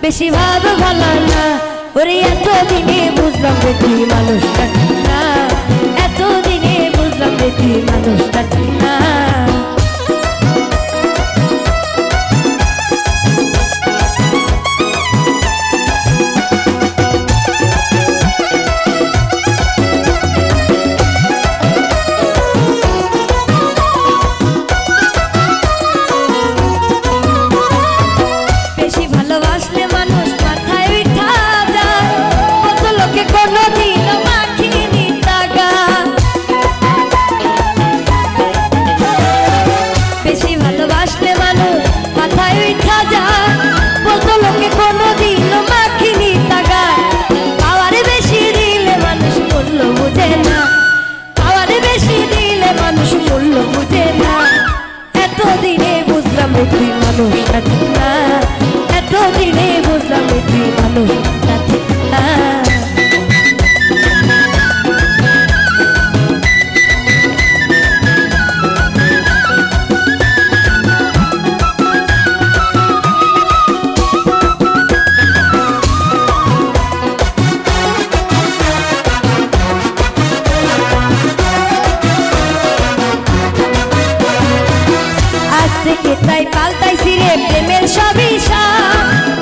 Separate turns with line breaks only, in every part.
বেশি ভালো ভালো না ওরে এতদিনে বুঝলাম যে তুই মানুষটা ঠিক না এতদিনে বুঝলাম যে তুই মানুষটা ঠিক না এতদিনে বুঝলাম তুই মানুষটা ঠিক না এতদিনে বুঝলাম তুই মানুষটা ঠিক না তাই পাল্টাইছি রে প্রেমের সবই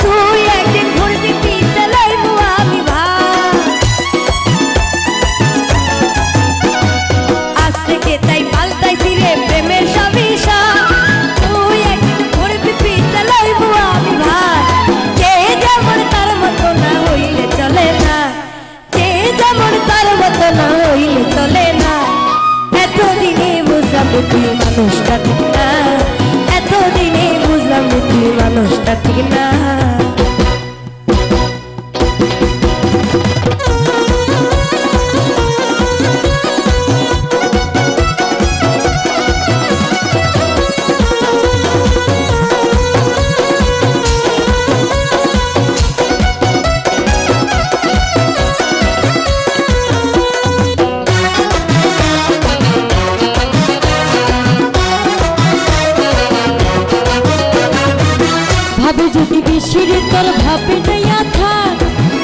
তুই একদিন ঘুরবি পিছে লইবো আমি ভাই আজ থেকে তাই পাল্টাইছি রে প্রেমের সবই তুই একদিন ঘুরবি পিছে লইবো আমি ভাই কে যেমন তার মতো না হইলে চলে না কে যেমন তার মতো না হইলে চলে না এতদিনে বুঝলাম তুই মানুষটা ঠিক না এতদিনে বুঝলাম তুই মানুষটা ঠিক না যদি বেশির তোর ভাবে যাইয়া থাক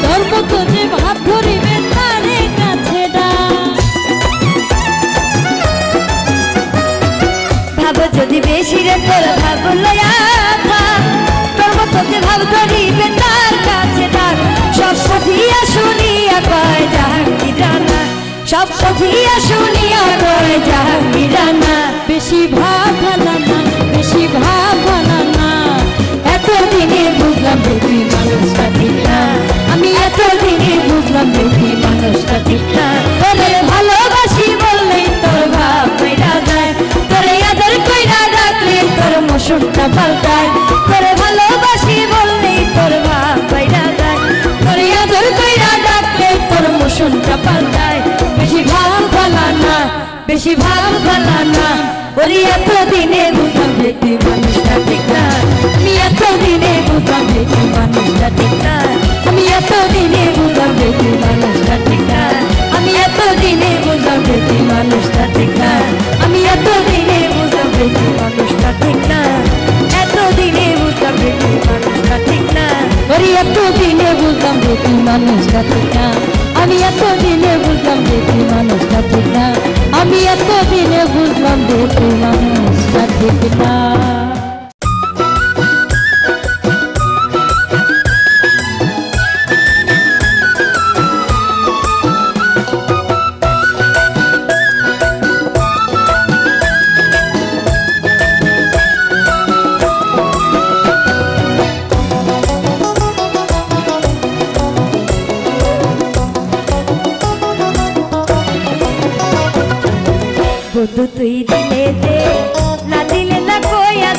তোর মতো যে ভাব ধরিবে তারে কাছে ভাব যদি বেশির তোর ভাব লইয়া থাক তোর মতো যে ভাব ধরিবে তার কাছে ডাক সব বুঝিয়া শুনিয়া কয় জাহাঙ্গীরানা সব বুঝিয়া শুনিয়া কয় জাহাঙ্গীরানা বেশি ভাব ভালো না বেশি ভাব ভালো না এতদিনে বুঝলাম তুই মানুষটা ঠিক না আমি এতদিনে বুঝলাম তুই মানুষটা ঠিক না তোরে ভালোবাসি বললেই তোর ভাব কইরা যায় তোরে আদর কইরা ডাকলে তোর মশুরটা পাল্টায় তোরে ভালোবাসি বললেই তোর ভাব কইরা যায় তোরে আদর কইরা ডাকলে তোর মশুরটা পাল্টায় বেশি ভাব ভালো না বেশি ভাব ভালো না ওরে এতদিনে বুঝলাম তুই মানুষটা ঠিক না আমি এতদিনে বুঝলাম তুই মানুষটা ঠিক না আমি এতদিনে বুঝলাম তুই মানুষটা ঠিক না আমি এতদিনে বুঝলাম তুই মানুষটা ঠিক না আমি এতদিনে বুঝলাম তুই মানুষটা ঠিক না এতদিনে বুঝলাম তুই মানুষটা ঠিক না ওরে এতদিনে বুঝলাম তুই মানুষটা ঠিক না আমি এতদিনে বুঝলাম তুই মানুষটা ঠিক না আমি এতদিনে বুঝলাম তুই মানুষটা ঠিক না বন্ধু তুই দিলে দে না দিলে না কইয়া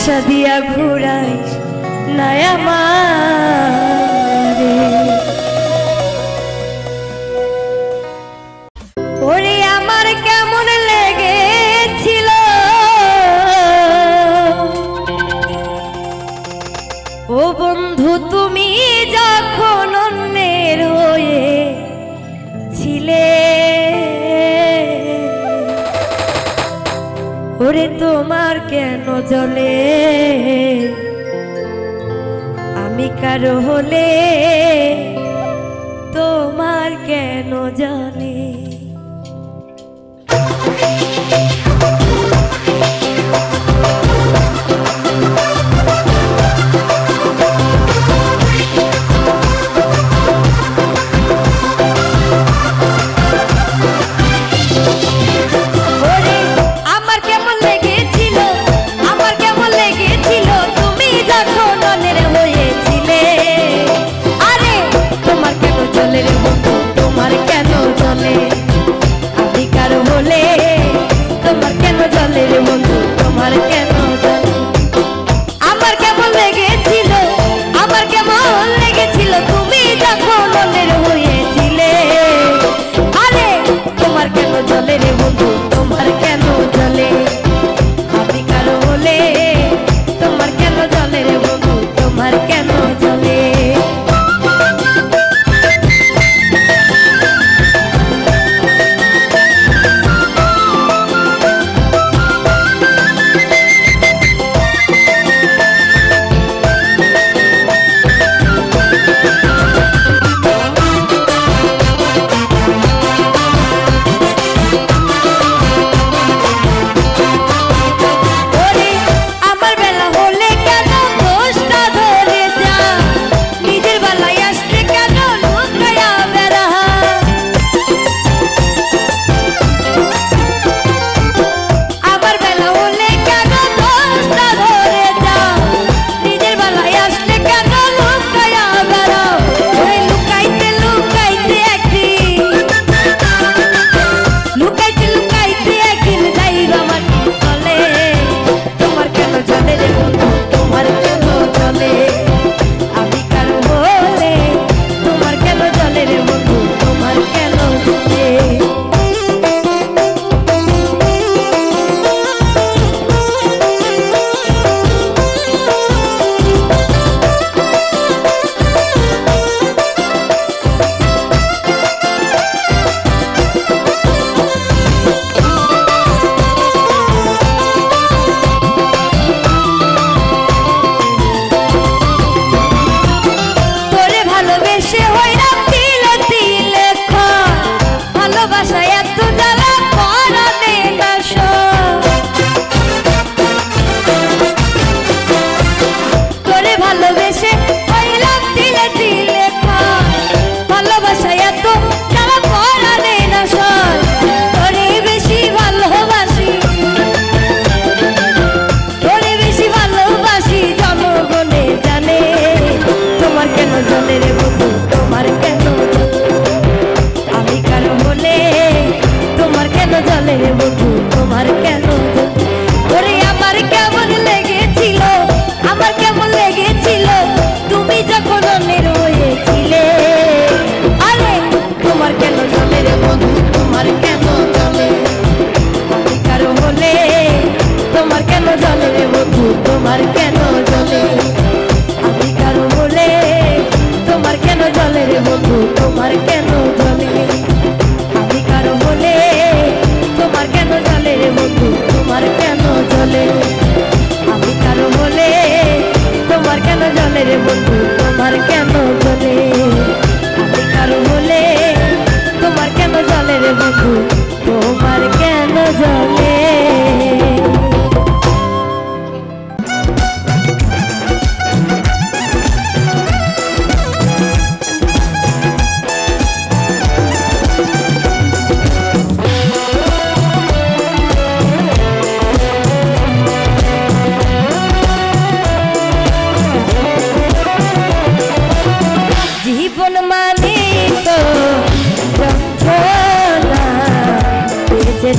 আশা দিয়া ঘুরাইস না আমারে। ওরে আমার কেমন লেগেছিল ও বন্ধু তুমি যখন অন্যের হয়ে ছিলে। ওরে তোমার কেন জ্বলে আমি কারো হলে তোমার কেন জ্বলে।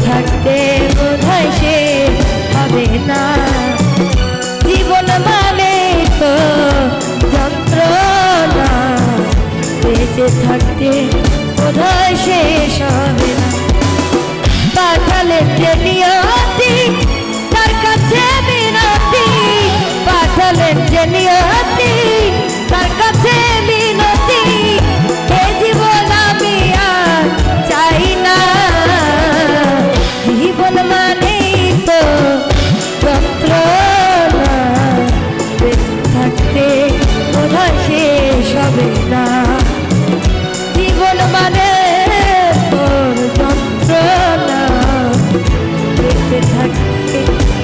থাকতে বোধহয় সে হবে না।
শেষ হবে না। পাঠালেন যে নিয়তি তার কাছে মিনতি, পাঠালেন যে নিয়তি তার কাছে মিনতি, এ জীবন আমি আর চাই না। জীবন মানেই তো যন্ত্রণা, বেঁচে থাকতে বোধহয় শেষ হবে না। জীবন মানে তোর যন্ত্রণা, বেঁচে থাকতে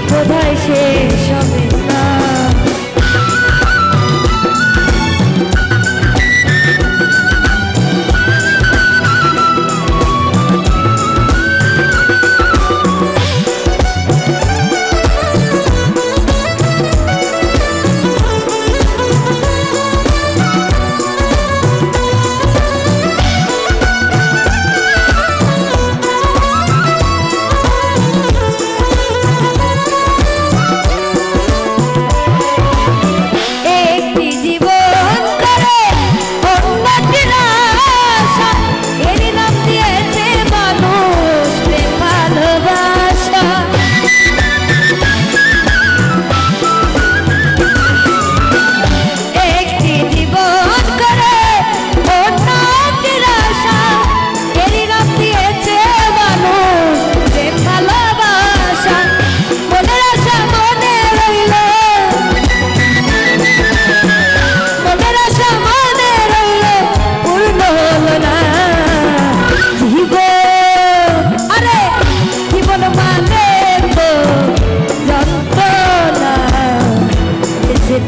বোধহয় শেষ হবে না।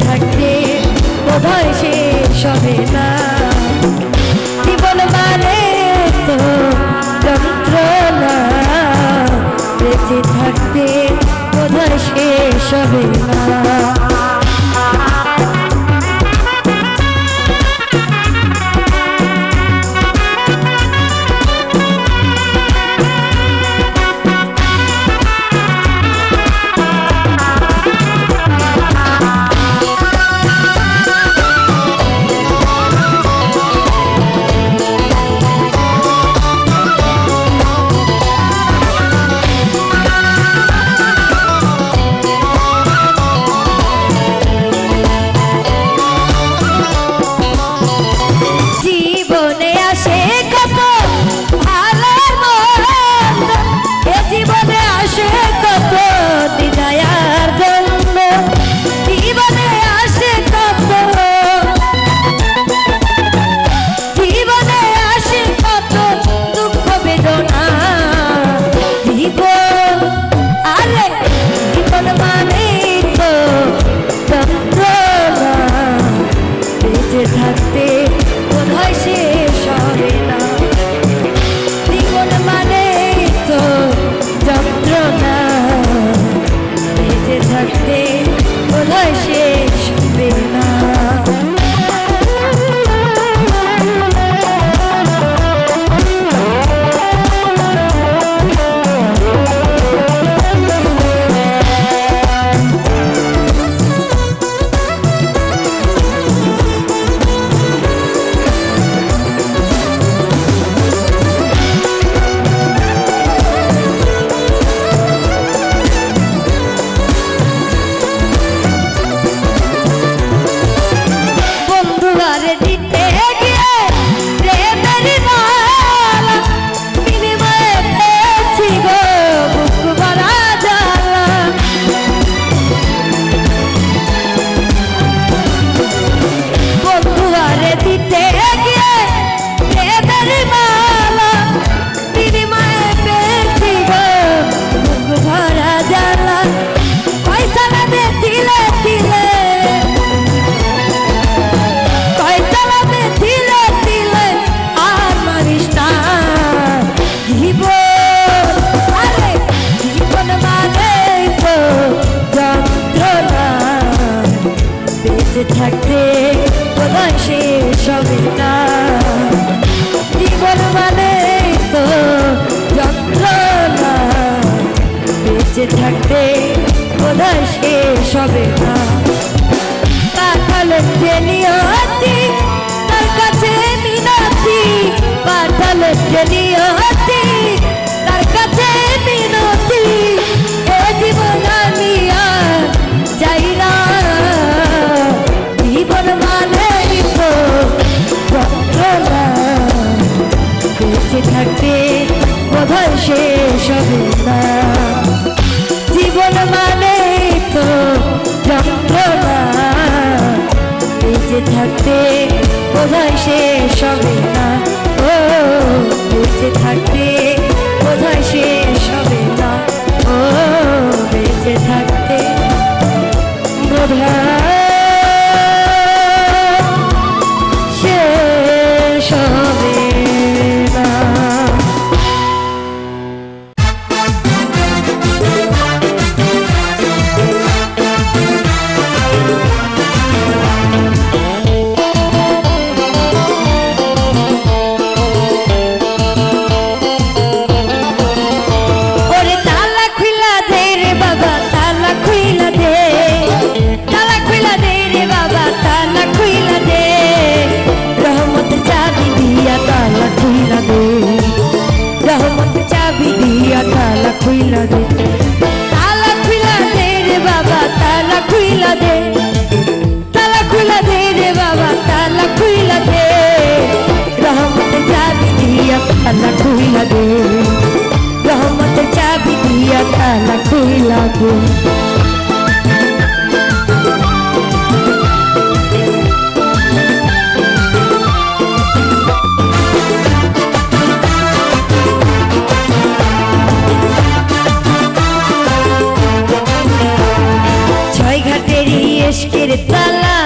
থাকতে বোধহয় শেষ হবে না। জীবন মানে তো যন্ত্রণা, বেঁচে থাকতে বোধহয় শেষ হবে না। থাকতে বোধহয় শেষ হবে না। জীবন মানে তো যন্ত্রণা, বেঁচে থাকতে বোধহয় শেষ হবে না। থাকতে বোধহয় শেষ হবে না। জীবন মানে তো যন্ত্রণা, বেঁচে থাকতে বোধহয় শেষ হবে না। পাঠালেন যে নিয়তি তার কাছে মিনতি, পাঠালেন যে নিয়তি তার কাছে মিনতি এ জীবন আমি আর চাই না জীবন মানে তো যন্ত্রণা বেঁচে থাকতে বোধহয় শেষ হবে না জীবন মানে তো যন্ত্রণা বেঁচে থাকতে বোধহয় শেষ হবে না ও বেঁচে থাকতে বোধহয় শেষ হবে না ও বেঁচে থাকতে বোধহয় শেষ হবে না ताला खुला दे रे बाबा ताला खुला दे रे बाबा ताला खुला दे रहमत चाबी दिया ताला खुला दे रहमत चाबी दिया ताला खुला दे ইশকের তালা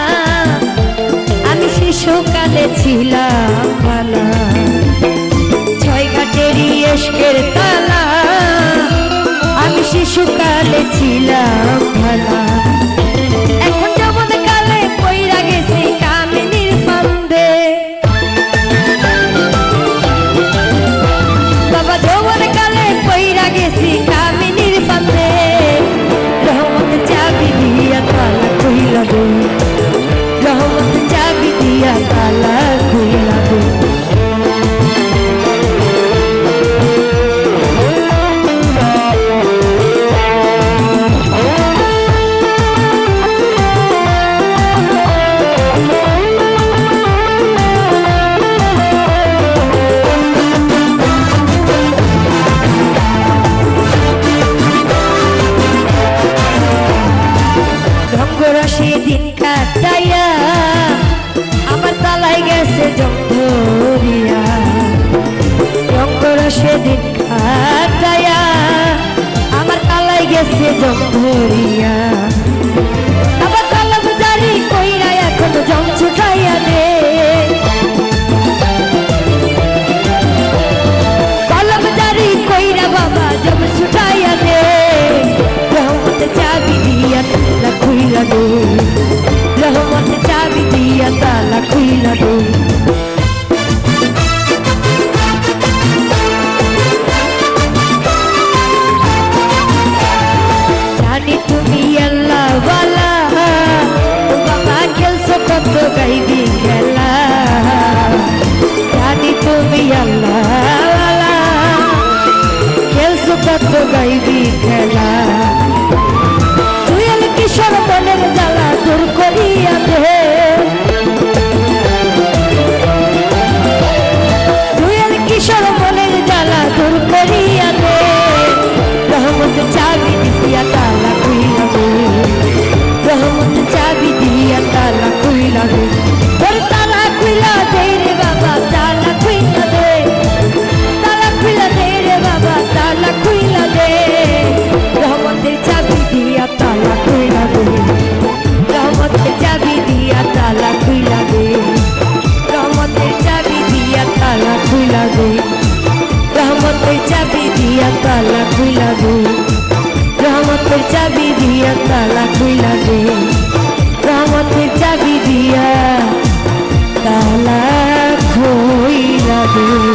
আমি শিশুকালে ছিলাম ভালা ছয় ঘাটের ইশকের তালা আমি শিশুকালে ছিলাম ভালা এখন যেমন কালে পইরা গেছি কামিনীর ফান্দে বাবা যৌবন কালে পইরা গেছি কামিনীর ফান্দে রহমত চাবি দিয়া তালা খুইলা দে রহমত চাবি দিয়া তালা খুইলা দে সেদিন কাটাইয়া আমার তালাই গেছে জঙ্গরিয়া জঙ্গর সেদিন কাটাইয়া আমার তালাই গেছে জঙ্গরিয়া আবার কলম জারি কইরা এখন জং ছুটাইয়া দে কলম জারি কইরা বাবা জং ছুটাইয়া দে রহমত চাবি দিয়া তালা খুইলা দে রহমত চাবি দিয়া তালা খুইলা দে জানি তুমি আল্লাহ ওয়ালা বাবা খেলছো কত গাইবি খেলা জানি তুমি আল্লাহ ওয়ালা খেলছো কত গাইবি খেলা কিশোর মনের জ্বালা দূর করিয়া দে দুয়ের কিশোর মনের জ্বালা দূর করিয়া দে রহমত চাবি দিয়া তালা খুইলা দে রহমত চাবি দিয়া তালা খুইলা দে তোর তালা খুইলা দে রে বাবা তালা খুইলা দে তালা খুইলা দে রে বাবা তালা খুইলা দে রহমতের চাবি দিয়া তালা খুইলা দে রহমতের চাবি দিয়া তালা খুইলা দে রহমতের চাবি দিয়া তালা খুইলা দে রহমতের চাবি দিয়া তালা খুইলা দে রহমতের চাবি দিয়া তালা খুইলা দে রহমতের চাবি দিয়া তালা খুইলা দে